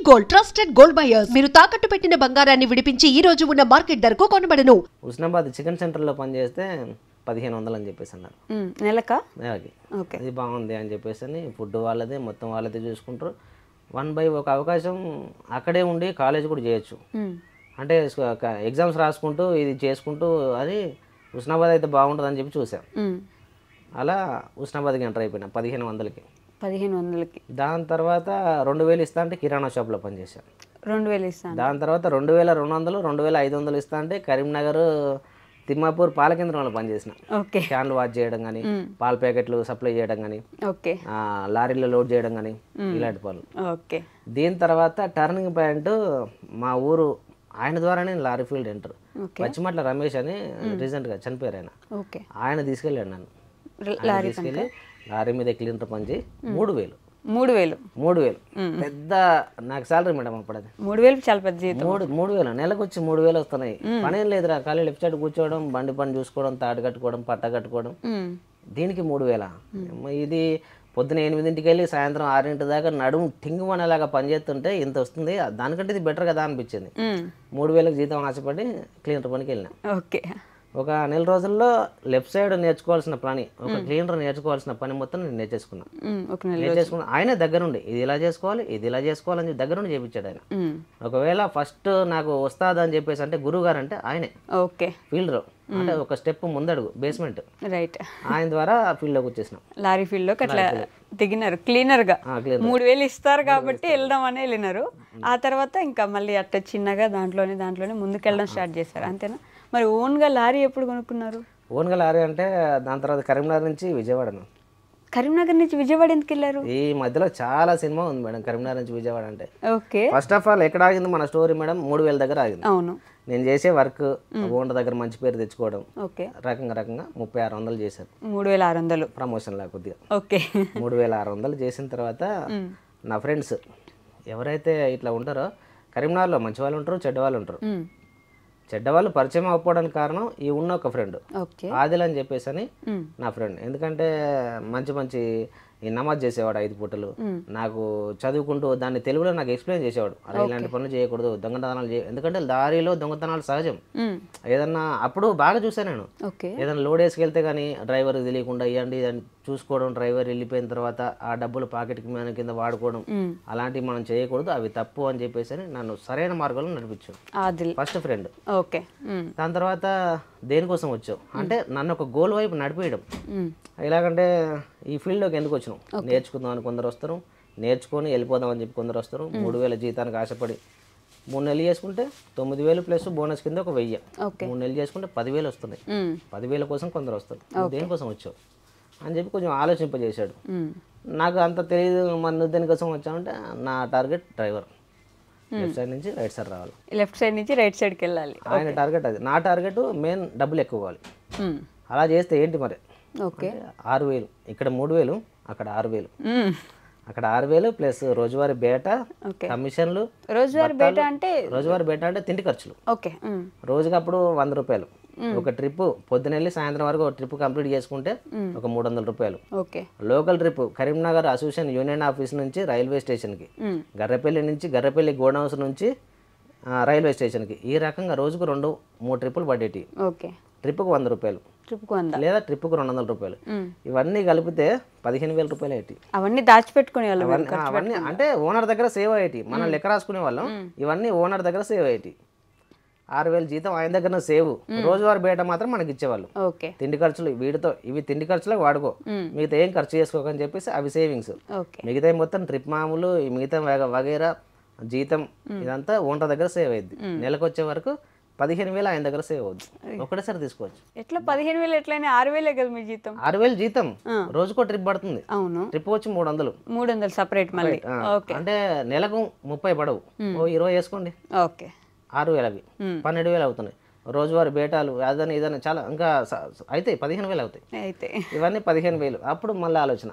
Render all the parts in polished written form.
Gold trusted gold buyers మీరు తాకట్టు పెట్టిన బంగారాన్ని విడిపించి ఈ రోజు ఉన్న మార్కెట్ ధరకు కొనబడను. హుస్నాబాద్ చికెన్ సెంటర్లో పనిచేస్తే 1500 అని చెప్పేసి అన్నారు నెలకి. అది బాగుంది అని చెప్పేసి అని ఫుడ్ వాళ్ళదే మొత్తం వాళ్ళదే చూసుకుంటారు. 1 by ఒక అవకాశం అక్కడే ఉండి కాలేజ్ కూడా చేయొచ్చు. అంటే ఎగ్జామ్స్ రాసుకుంటూ ఇది చేసుకుంటూ అది హుస్నాబాద్ అయితే బాగుంటుంది అని చెప్పి చూసాం. అలా హుస్నాబాద్కి ఎంటర్ అయిపోయినా 1500కి. దాని తర్వాత 2000 ఇస్తా అంటే కిరాణా షాప్లో పనిచేశాను. 2000 ఇస్తాను. దాని తర్వాత 2200 2500 ఇస్తా అంటే కరీంనగర్ తిమ్మాపూర్ పాల కేంద్రంలో పనిచేసిన. క్యాన్లు వాష్ చేయడం కానీ, పాల ప్యాకెట్లు సప్లై చేయడం కానీ, లారీలో లోడ్ చేయడం కానీ ఇలాంటి పనులు. దీని తర్వాత టర్నింగ్ పాయింట్ మా ఊరు ఆయన ద్వారానే lorry field enter. Pachimatla Ramesh అని రీసెంట్గా చనిపోయారు ఆయన. ఆయన తీసుకెళ్ళాడు నన్ను. తీసుకెళ్ళి లారీ మీద క్లీనర్ పని చేయి 3000 పెద్ద నాకు సాలరీ మేడం అప్పుడు. అది 3000 చాలా పెద్ద జీతం. 3000 నెలకు వచ్చి 3000 వస్తున్నాయి. పనేం లేదురా, ఖాళీ లెఫ్ట్ సైడ్ కూర్చోవడం, బండి పని చూసుకోవడం, తాడు కట్టుకోవడం, పట్ట కట్టుకోవడం. దీనికి 3000. ఇది పొద్దున 8ంటికి వెళ్ళి సాయంత్రం 6 దాకా నడుము టింగుమనేలాగా పనిచేస్తుంటే ఇంత వస్తుంది, దానికంటే ఇది బెటర్ కదా అనిపించింది. 3000కి జీతం ఆశపడి క్లీనర్ పనికి వెళ్ళిన. ఒక నెల రోజుల్లో లెఫ్ట్ సైడ్ నేర్చుకోవాల్సిన పని, ఒక క్లీనర్ నేర్చుకోవాల్సిన పని మొత్తం నేను నేర్చేసుకున్నా. ఆయనే దగ్గరుండి ఇది ఇలా చేసుకోవాలి, ఇది ఇలా చేసుకోవాలని దగ్గరుండి చేయించాడు ఆయన. ఒకవేళ ఫస్ట్ నాకు వస్తాదా అని చెప్పేసి అంటే గురువు గారు అంటే ఆయనే ఫీల్డ్ అంటే ఒక స్టెప్ ముందడుగు బేస్మెంట్ ఆయన ద్వారా ఫీల్డ్ లోకి వచ్చేసినాం. లారీ ఫీల్డ్ లోకి అట్లా దిగినారు క్లీనర్ గా. 3000 ఇస్తారు కాబట్టి వెళ్దాం అని వెళ్ళినారు. ఆ తర్వాత ఇంకా మళ్ళీ అట్ట చిన్నగా దాంట్లోనే ముందుకెళ్ళడం స్టార్ట్ చేశారు, అంతేనా? మరి ఓన్గా లారీ ఎప్పుడు కొనుక్కున్నారు? ఓన్గా లారీ అంటే దాని తర్వాత కరీంనగర్ నుంచి విజయవాడ. కరీంనగర్ నుంచి విజయవాడ ఎందుకు వెళ్ళారు? ఈ మధ్యలో చాలా సినిమా ఉంది మేడం కరీంనగర్ నుంచి విజయవాడ అంటే. ఫస్ట్ ఆఫ్ ఆల్ ఎక్కడ ఆగింది మన స్టోరీ మేడం? 3000 దగ్గర ఆగింది. అవును. నేను చేసే వర్క్ ఓనర్ దగ్గర మంచి పేరు తెచ్చుకోవడం, రకంగా 3600 చేశాను. 3600 ప్రమోషన్ లా కొద్దిగా. 3600 చేసిన తర్వాత నా ఫ్రెండ్స్ ఎవరైతే ఇట్లా ఉంటారో కరీంనగర్లో మంచి వాళ్ళు ఉంటారు, చెడ్డవాళ్ళు ఉంటారు. చెడ్డవాళ్ళు పరిచయం అవ్వడానికి కారణం ఈ ఉన్న ఒక ఫ్రెండ్ ఆదిల్ అని చెప్పేసి అని నా ఫ్రెండ్. ఎందుకంటే మంచి ఈ నమాజ్ చేసేవాడు 5 పూటలు. నాకు చదువుకుంటూ దాన్ని తెలుగులో నాకు ఎక్స్ప్లెయిన్ చేసేవాడు. అలా ఇలాంటి పనులు చేయకూడదు, దొంగతనాలు ఎందుకంటే దారిలో దొంగతనాలు సహజం. ఏదన్నా అప్పుడు బాగా చూసాను నేను. ఏదైనా లోడ్ వేసుకెళ్తే కానీ డ్రైవర్కి తెలియకుండా ఇవ్వండి అని చూసుకోవడం, డ్రైవర్ వెళ్ళిపోయిన తర్వాత ఆ డబ్బులు పాకెట్కి మన కింద వాడుకోవడం, అలాంటివి మనం చేయకూడదు, అవి తప్పు అని చెప్పేసి అని నన్ను సరైన మార్గంలో నడిపించాడు ఫస్ట్ ఫ్రెండ్. దాని తర్వాత దేనికోసం వచ్చావు అంటే నన్ను ఒక గోల్ వైపు నడిపేయడం. ఎలాగంటే ఈ ఫీల్డ్లోకి ఎందుకు వచ్చినాం, నేర్చుకుందాం అని కొందరు వస్తారు, నేర్చుకొని వెళ్ళిపోదాం అని చెప్పి కొందరు వస్తారు. 3000 జీతానికి ఆశపడి 3 నెలలు చేసుకుంటే 9000 ప్లస్ బోనస్ కింద ఒక 1000. 3 నెలలు చేసుకుంటే 10,000 వస్తున్నాయి. 10,000 కోసం కొందరు వస్తారు. దేనికోసం వచ్చావు అని చెప్పి కొంచెం ఆలోచింపజేశాడు. నాకు అంత తెలియదు మరి నువ్వు దేనికోసం వచ్చావంటే నా టార్గెట్ డ్రైవర్, లెఫ్ట్ సైడ్ నుంచి రైట్ సైడ్ రావాలి, లెఫ్ట్ సైడ్ నుంచి రైట్ సైడ్కి వెళ్ళాలి. ఆయన టార్గెట్ అది. నా టార్గెట్ మెయిన్ డబ్బులు ఎక్కువ కావాలి. అలా చేస్తే ఏంటి మరి 6000, ఇక్కడ 3000, అక్కడ 6000. అక్కడ 6000 ప్లస్ రోజువారీ బేట, కమిషన్లు. రోజువారీ బేట అంటే తిండి ఖర్చులు. రోజుకి అప్పుడు 100 రూపాయలు. ఒక ట్రిప్ పొద్దునెళ్ళి సాయంత్రం వరకు ఒక ట్రిప్ కంప్లీట్ చేసుకుంటే ఒక 300 రూపాయలు. Local trip Karimnagar association union office నుంచి రైల్వే స్టేషన్కి, గర్రపల్లి నుంచి గర్రపల్లి గోడౌన్స్ నుంచి రైల్వే స్టేషన్కి, ఈ రకంగా రోజుకు 2-3 ట్రిప్పులు పడేటి. ట్రిప్కు 100 రూపాయలు లేదా ట్రిప్కు 200 రూపాయలు. ఇవన్నీ కలిపితే 15,000 రూపాయలు అయ్యి. అవన్నీ దాచిపెట్టుకునే అవన్నీ అంటే ఓనర్ దగ్గర సేవ్ అయ్యేటి, మనం లెక్క రాసుకునే వాళ్ళం. ఇవన్నీ ఓనర్ దగ్గర సేవ్ అయ్యేటి. 6000 జీతం ఆయన దగ్గర సేవ్. రోజువారీ బేట మాత్రం మనకి ఇచ్చేవాళ్ళు. తిండి ఖర్చులు వీటితో ఇవి తిండి ఖర్చులకు వాడుకో, మిగతా ఏం ఖర్చు చేసుకోకని చెప్పేసి అవి సేవింగ్స్. మిగతా మొత్తం ట్రిప్ మామూలు మిగతా వగైరా జీతం ఇదంతా ఓనర్ దగ్గర సేవ్ అయ్యింది. నెలకు వచ్చే వరకు 15,000 ఆయన దగ్గర సేవ్ అవుద్ది. ఒకటేసారి తీసుకోవచ్చు. ఎట్లా 15,000 ఎట్లయినా 6,000 కదా మీ జీతం? 6,000 జీతం రోజుకో ట్రిప్ పడుతుంది. అవును. ట్రిప్ వచ్చి 300 సపరేట్ మళ్ళీ. అంటే నెలకు 30 పడవు, 20 వేసుకోండి. 6,000 అవి 12,000 అవుతున్నాయి. రోజువారీ బేటాలు అదని ఇదని చాలా ఇంకా అయితే 15,000 అవుతాయి. ఇవన్నీ 15,000. అప్పుడు మళ్ళీ ఆలోచన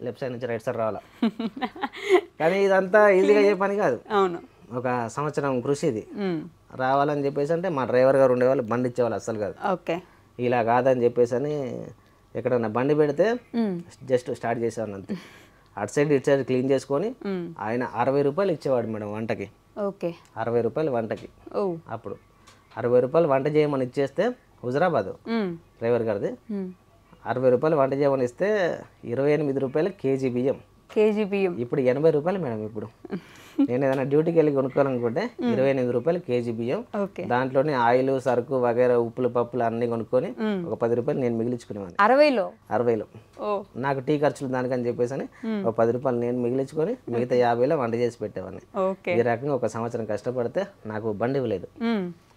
లెఫ్ట్ సైడ్ నుంచి రైట్ సైడ్ రావాలా. కానీ ఇదంతా ఈజీగా అయ్యే పని కాదు. ఒక సంవత్సరం కృషి ఇది. రావాలని చెప్పేసి అంటే మా డ్రైవర్ గారు ఉండేవాళ్ళు, బండి ఇచ్చేవాళ్ళు అస్సలు కాదు. ఇలా కాదని చెప్పేసి అని ఎక్కడన్నా బండి పెడితే జస్ట్ స్టార్ట్ చేసేవాడిని అంతే. అటు సైడ్ ఇటు సైడ్ క్లీన్ చేసుకొని ఆయన 60 రూపాయలు ఇచ్చేవాడు మేడం వంటకి. ఓకే. 60 రూపాయలు వంటకి. ఓ. అప్పుడు 60 రూపాయలు వంట చేయమని ఇచ్చేస్తే హుజరాబాద్ డ్రైవర్ గారిది 60 రూపాయలు వంట చేయమని ఇస్తే 28 రూపాయలు కేజీ బియ్యం. కేజీ బియ్యం ఇప్పుడు 80 రూపాయలు మేడం. ఇప్పుడు నేను ఏదైనా డ్యూటీకి వెళ్ళి కొనుక్కోవాలనుకుంటే 28 రూపాయలు కేజీ బియ్యం. దాంట్లోనే ఆయిల్ సరుకు వగైరా ఉప్పులు పప్పులు అన్ని కొనుక్కొని ఒక 10 రూపాయలు నేను మిగిలించుకునేవాడిని. 60లో నాకు టీ ఖర్చులు దానికని చెప్పేసి అని ఒక 10 రూపాయలు నేను మిగిలించుకొని మిగతా 50లో వంట చేసి పెట్టేవాడిని. ఈ రకంగా ఒక సంవత్సరం కష్టపడితే నాకు బండి ఇవ్వలేదు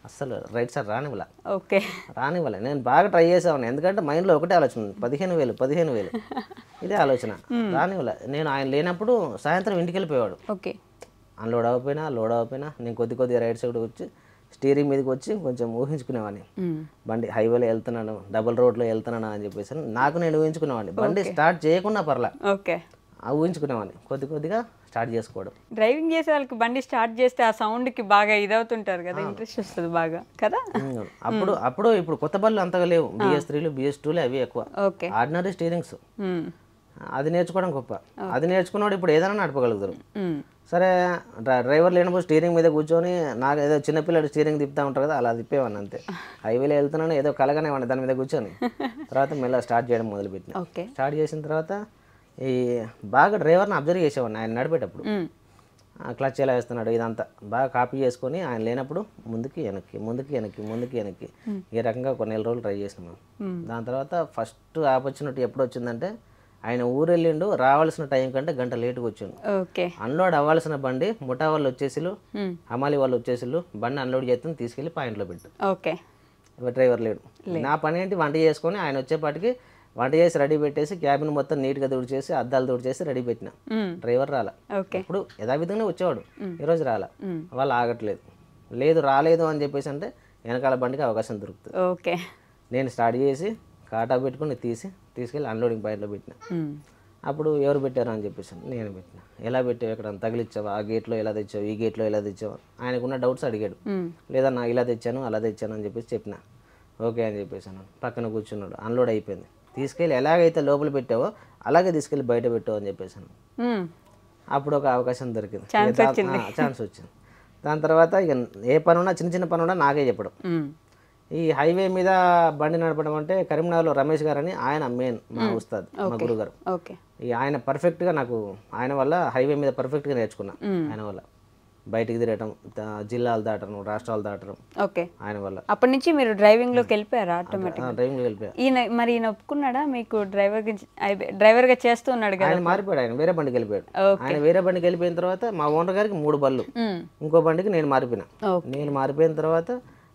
అస్సలు. రైట్ సార్ రానివ్వలే. నేను బాగా ట్రై చేసేవాడిని, ఎందుకంటే మైండ్లో ఒకటే ఆలోచన 15,000 ఇదే ఆలోచన. రానివ్వలే. నేను ఆయన లేనప్పుడు సాయంత్రం ఇంటికి వెళ్ళిపోయేవాడు. అన్లోడ్ అవ్వకపోయినా లోడ్ అవ్వకపోయినా నేను కొద్దిగా రైట్ సైడ్ వచ్చి స్టీరింగ్ మీదకి వచ్చి కొంచెం ఊహించుకునేవాడిని, బండి హైవేలో వెళ్తున్నాను, డబుల్ రోడ్లో వెళ్తున్నాను అని చెప్పేసి నాకు నేను ఊహించుకునేవాడిని. బండి స్టార్ట్ చేయకుండా పర్లా ఊహించుకునేవాడిని, కొద్దిగా స్టార్ట్ చేసుకోవడం. డ్రైవింగ్ చేసే వాళ్ళకి బండి స్టార్ట్ చేస్తే ఆ సౌండ్కి బాగా ఇదవుతుంటారు కదా, ఇంట్రెస్ట్ వస్తుంది బాగా కదా. అప్పుడు ఇప్పుడు కొత్త బళ్ళు అంతగా లేవు, BS3లు BS2లు అవి ఎక్కువ. ఆర్డినరీ స్టీరింగ్స్ అది నేర్చుకోవడం గొప్ప. అది నేర్చుకున్నాడు ఇప్పుడు ఏదైనా నడపగలుగుతారు. సరే డ్రైవర్ లేనప్పుడు స్టీరింగ్ మీద కూర్చొని నాకు ఏదో చిన్నపిల్లడు స్టీరింగ్ తిప్పుతూ ఉంటారు కదా, అలా తిప్పేవాడిని అంతే. హైవేలో వెళ్తున్నాను ఏదో కలగానే వాడిని దాని మీద కూర్చొని. తర్వాత మెల్ల స్టార్ట్ చేయడం మొదలుపెట్టిన. స్టార్ట్ చేసిన తర్వాత ఈ బాగా డ్రైవర్ని అబ్జర్వ్ చేసేవాడిని ఆయన నడిపేటప్పుడు. క్లచ్ ఎలా వేస్తున్నాడు ఇదంతా బాగా కాపీ చేసుకొని ఆయన లేనప్పుడు ముందుకి వెనక్కి ఈ రకంగా కొన్ని నెల రోజులు ట్రై చేసినాం. దాని తర్వాత ఫస్ట్ ఆపర్చునిటీ ఎప్పుడు వచ్చిందంటే ఆయన ఊరు వెళ్ళిండు, రావాల్సిన టైం కంటే గంట లేటుగా వచ్చిండు. అన్లోడ్ అవ్వాల్సిన బండి ముఠా వాళ్ళు వచ్చేసిలు, హమాలి వాళ్ళు వచ్చేసిలు, బండి అన్లోడ్ చేస్తే తీసుకెళ్లి పాయింట్లో పెట్టు. డ్రైవర్ లేడు. నా పని ఏంటి వంట చేసుకొని ఆయన వచ్చేపాటికి వంట చేసి రెడీ పెట్టేసి క్యాబిన్ మొత్తం నీట్గా తుడిచేసి అద్దాలు తుడిచేసి రెడీ పెట్టిన. డ్రైవర్ రాలా. ఇప్పుడు యథావిధంగా వచ్చేవాడు, ఈరోజు రాలా. వాళ్ళు ఆగట్లేదు. రాలేదు అని చెప్పేసి అంటే వెనకాల బండికి అవకాశం దొరుకుతుంది. నేను స్టార్ట్ చేసి కాటా పెట్టుకుని తీసుకెళ్ళి అన్లోడింగ్ పాయింట్లో పెట్టిన. అప్పుడు ఎవరు పెట్టారు అని చెప్పేసి నేను పెట్టిన. ఎలా పెట్టావు, ఎక్కడ తగిలిచ్చావా, ఆ గేట్లో ఎలా తెచ్చావు, ఈ గేట్లో ఎలా తెచ్చావు, ఆయనకున్న డౌట్స్ అడిగాడు. లేదా నా ఇలా తెచ్చాను అలా తెచ్చాను అని చెప్పేసి చెప్పిన. ఓకే అని చెప్పేసాను. పక్కన కూర్చున్నాడు. అన్లోడ్ అయిపోయింది. తీసుకెళ్ళి ఎలాగైతే లోపల పెట్టావో అలాగే తీసుకెళ్ళి బయట పెట్టావు అని చెప్పేసాను. అప్పుడు ఒక అవకాశం దొరికింది, ఛాన్స్ వచ్చింది. దాని తర్వాత ఇక ఏ పని ఉన్నా చిన్న పని ఉన్నా నాకే చెప్పడం. ఈ హైవే మీద బండి నడపడం అంటే కరీంనగర్లో రమేష్ గారు అని ఆయన మెయిన్ మా ఉస్తాద్, మా గురుగారు. ఆయన పర్ఫెక్ట్గా నాకు ఆయన వల్ల హైవే మీద పర్ఫెక్ట్గా నేర్చుకున్నా. ఆయన వల్ల బయటికి తిరగటం, జిల్లాలు దాటడం, రాష్ట్రాలు దాటడం ఆయన వల్ల. అప్పటి నుంచి మీరు డ్రైవింగ్ లోకి వెళ్ళిపోయారా? ఆటోమేటిక్ డ్రైవింగ్ లో వెళ్ళిపోయా. ఈయన ఒప్పుకున్నాడా మీకు డ్రైవర్ గా చేస్తూ ఉన్నాడు కదా? ఆయన మారిపోయాడు. ఆయన వేరే బండికి వెళ్ళిపోయాడు. ఆయన వేరే బండికి వెళ్ళిపోయిన తర్వాత మా ఓనర్ గారికి 3 బళ్ళు, ఇంకో బండికి నేను మారిపోయినా. నేను మారిపోయిన తర్వాత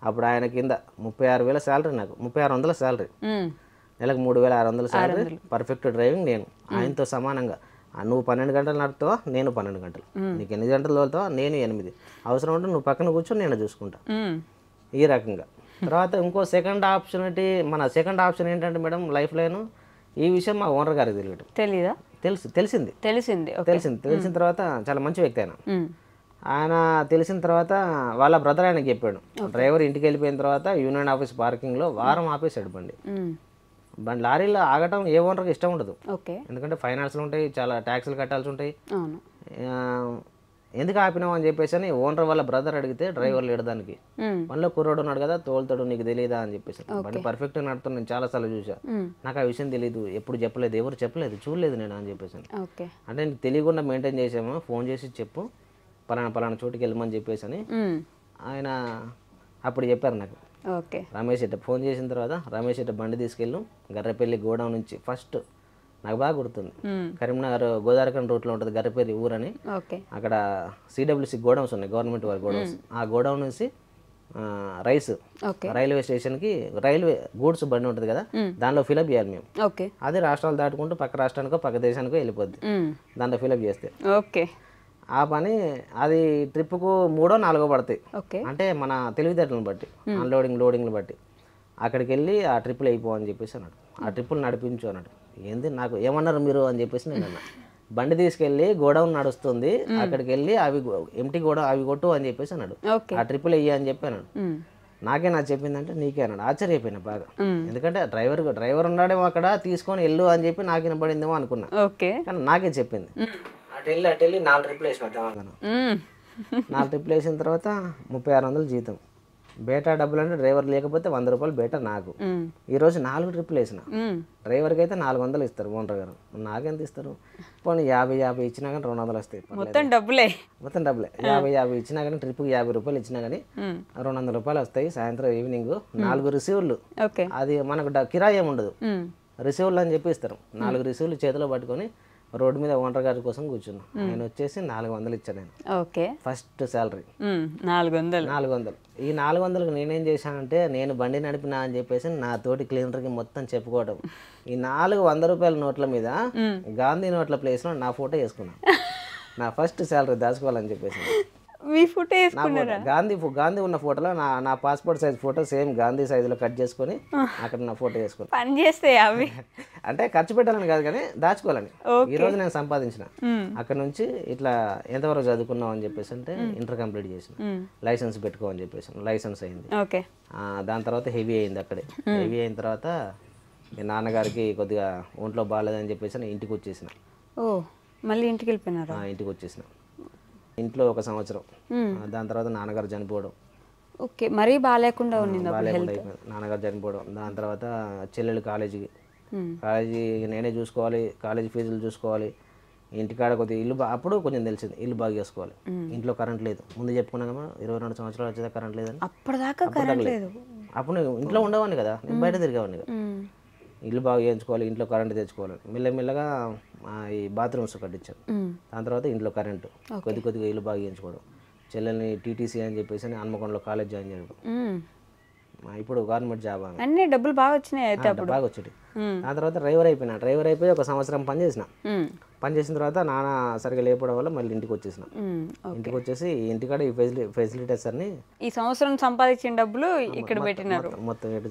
అప్పుడు ఆయన కింద 36,000 శాలరీ, నాకు 3600 శాలరీ, నెలకు 3,600 శాలరీ, పర్ఫెక్ట్ డ్రైవింగ్. నేను ఆయనతో సమానంగా. నువ్వు 12 గంటలు నడుపుతావా, నేను 12 గంటలు. నీకు 8 గంటలు తోలుతావా, నేను 8. అవసరం ఉంటే నువ్వు పక్కన కూర్చొని నేను చూసుకుంటా. ఈ రకంగా. తర్వాత ఇంకో సెకండ్ ఆప్షన్ ఏంటంటే మేడం లైఫ్లోను ఈ విషయం మా ఓనర్ గారికి తెలిసిన తర్వాత చాలా మంచి వ్యక్తి ఆయన తెలిసిన తర్వాత వాళ్ళ బ్రదర్ ఆయనకి చెప్పాడు. డ్రైవర్ ఇంటికి వెళ్ళిపోయిన తర్వాత యూనియన్ ఆఫీస్ పార్కింగ్లో వారం ఆపేసాడు బండి. లారీలో ఆగటం ఏ ఓనర్కి ఇష్టం ఉండదు, ఎందుకంటే ఫైనాన్స్లు ఉంటాయి, చాలా ట్యాక్సులు కట్టాల్సి ఉంటాయి. ఎందుకు ఆపినావు అని చెప్పేసి అని ఓనర్ వాళ్ళ బ్రదర్ అడిగితే డ్రైవర్ లేడు దానికి, మనలో కుర్రోడు ఉన్నాడు కదా తోలుతాడు, నీకు తెలియదా అని చెప్పేసి. బండి పర్ఫెక్ట్గా నడుపుతాను, నేను చాలాసార్లు చూసా, నాకు ఆ విషయం తెలియదు, ఎప్పుడు చెప్పలేదు, ఎవరు చెప్పలేదు, చూడలేదు నేను అని చెప్పేసి. అంటే నీకు తెలియకుండా మెయింటైన్ చేసాము, ఫోన్ చేసి చెప్పు పలానా చోటుకి వెళ్ళమని చెప్పేసి అని ఆయన అప్పుడు చెప్పారు నాకు. రమేష్ ఇట్ట ఫోన్ చేసిన తర్వాత రమేష్ ఇట్ట బండి తీసుకెళ్ళు గర్రపల్లి గోడౌన్ నుంచి. ఫస్ట్ నాకు బాగా గుర్తుంది, కరీంనగర్ గోదావరిఖండ్ రూట్లో ఉంటుంది గర్రపల్లి ఊరని, అక్కడ CWC గోడౌన్స్ ఉన్నాయి, గవర్నమెంట్ వారి గోడౌన్స్. ఆ గోడౌన్ నుంచి రైల్వే స్టేషన్కి రైల్వే గూడ్స్ బండి ఉంటుంది కదా, దానిలో ఫిలప్ చేయాలి మేము. అది రాష్ట్రాలు దాటుకుంటూ పక్క రాష్ట్రానికో పక్క దేశానికో వెళ్ళిపోద్ది దాంట్లో ఫిలప్ చేస్తే. ఆ పని అది ట్రిప్కు 3 or 4 పడతాయి, అంటే మన తెలివితేటలను బట్టి, లోడింగ్లు బట్టి. అక్కడికి వెళ్ళి ఆ ట్రిప్పులు అయిపోవని చెప్పేసి అన్నాడు. ఆ ట్రిప్పులు నడిపించు అన్నాడు. ఏంది నాకు ఏమన్నారు మీరు అని చెప్పేసి నేను అన్నా. బండి తీసుకెళ్ళి గోడౌన్ నడుస్తుంది, అక్కడికి వెళ్ళి అవి ఎంటీ గోడౌన్ అవి కొట్టు అని చెప్పేసి అన్నాడు. ఆ ట్రిప్పులు వెయ్యి అని చెప్పి అన్నాడు. నాకే నా చెప్పిందంటే నీకే అన్నాడు. ఆశ్చర్యపోయినా బాగా, ఎందుకంటే డ్రైవర్ ఉన్నాడేమో అక్కడ, తీసుకొని వెళ్ళు అని చెప్పి నాకు వినపడిందేమో అనుకున్నా. ఓకే. కానీ నాకే చెప్పింది. అటు వెళ్ళి 4 ట్రిప్లు వేసిన తెలంగాణ. 4 ట్రిప్లు వేసిన తర్వాత 3600 జీతం. బేటా డబ్బులు అంటే డ్రైవర్ లేకపోతే 100 రూపాయలు బేటా నాకు. ఈరోజు 4 ట్రిప్లు వేసిన. డ్రైవర్కి అయితే 400 ఇస్తారు ఓనర్ గారు, నాకెంత ఇస్తారు? పోనీ 50 ఇచ్చినా కానీ 200 వస్తాయి. మొత్తం డబ్బులే 50 ఇచ్చినా కానీ, ట్రిప్కి 50 రూపాయలు ఇచ్చినా కానీ 200 రూపాయలు వస్తాయి. సాయంత్రం ఈవినింగ్ 4 రిసీవ్లు. అది మనకు కిరాయి ఏమి ఉండదు, రిసీవ్లు అని చెప్పి ఇస్తారు. 4 రిసీవ్లు చేతిలో పట్టుకొని రోడ్డు మీద ఓనర్ గారి కోసం కూర్చున్నా. ఆయన వచ్చేసి 400 ఇచ్చాను నేను. ఓకే. First salary 400. ఈ 400కి నేనేం చేశానంటే, నేను బండి నడిపినా అని చెప్పేసి నా తోటి క్లీనర్కి మొత్తం చెప్పుకోవడం. ఈ 400 రూపాయల నోట్ల మీద గాంధీ నోట్ల ప్లేస్లో నా ఫోటో వేసుకున్నాను. నా ఫస్ట్ శాలరీ దాచుకోవాలని చెప్పేసి మీ ఫోటో వేసుకున్నారా? గాంధీ ఉన్న ఫోటోలో నా passport size photo same Gandhi సైజులో కట్ చేసుకొని అక్కడ నా ఫోటో వేసుకున్నాను. పని చేస్తే అవి అంటే ఖర్చు పెట్టాలని కాదు కానీ దాచుకోవాలని. ఈ రోజు నేను సంపాదించిన అక్కడ నుంచి ఇట్లా ఎంతవరకు చదువుకున్నావు అని చెప్పేసి అంటే ఇంటర్ కంప్లీట్ చేసిన. లైసెన్స్ పెట్టుకో అని చెప్పేసి లైసెన్స్ అయింది. దాని తర్వాత హెవీ అయింది. అక్కడే హెవీ అయిన తర్వాత మీ నాన్నగారికి కొద్దిగా ఒంట్లో బాగాలేదని చెప్పేసి నేను ఇంటికి వచ్చేసిన. మళ్ళీ ఇంటికి వెళ్ళిపోయినారా? ఇంటికి వచ్చేసిన. ఇంట్లో 1 సంవత్సరం. దాని తర్వాత నాన్నగారు చనిపోవడం. ఓకే. మరీ బాగాలేకుండా అయిపోయింది. నాన్నగారు చనిపోవడం. దాని తర్వాత చెల్లెలు కాలేజీకి నేనే చూసుకోవాలి, కాలేజీ ఫీజులు చూసుకోవాలి, ఇంటికాడ కొద్దిగా ఇల్లు అప్పుడు కొంచెం తెలిసింది ఇల్లు బాగా చేసుకోవాలి. ఇంట్లో కరెంట్ లేదు. ముందు చెప్పుకున్నాం కదా 22 సంవత్సరాలు వచ్చేదా కరెంట్ లేదని. అప్పుడు నేను ఇంట్లో ఉండేవాడిని కదా, నేను బయట తిరిగేవాడిని కదా. ఇల్లు బాగా చేయించుకోవాలి, ఇంట్లో కరెంట్ తెచ్చుకోవాలి. మెల్లమెల్లగా ఈ బాత్రూమ్స్ కట్టించాను. దాని తర్వాత ఇంట్లో కరెంటు కొద్దిగా ఇల్లు బాగా చేయించుకోవడం. చెల్లెల్ని టీటీసీ అని చెప్పేసి హన్మకొండలో కాలేజ్ జాయిన్ చేయడం. ఇప్పుడు గవర్నమెంట్ జాబ్ అన్ని డబ్బులు బాగా వచ్చినాయి. బాగా వచ్చేది. దాని తర్వాత డ్రైవర్ అయిపోయినా. డ్రైవర్ అయిపోయి 1 సంవత్సరం పని చేసిన తర్వాత నాన్న సరిగా లేకపోవడం వల్ల మళ్ళీ ఇంటికి వచ్చేసిన. ఇంటికి వచ్చేసి ఇంటికాడ ఈ ఫెసిలిటీస్ అన్ని ఈ సంవత్సరం సంపాదించిన డబ్బులు ఇక్కడ పెట్టినారు మొత్తం ఎటు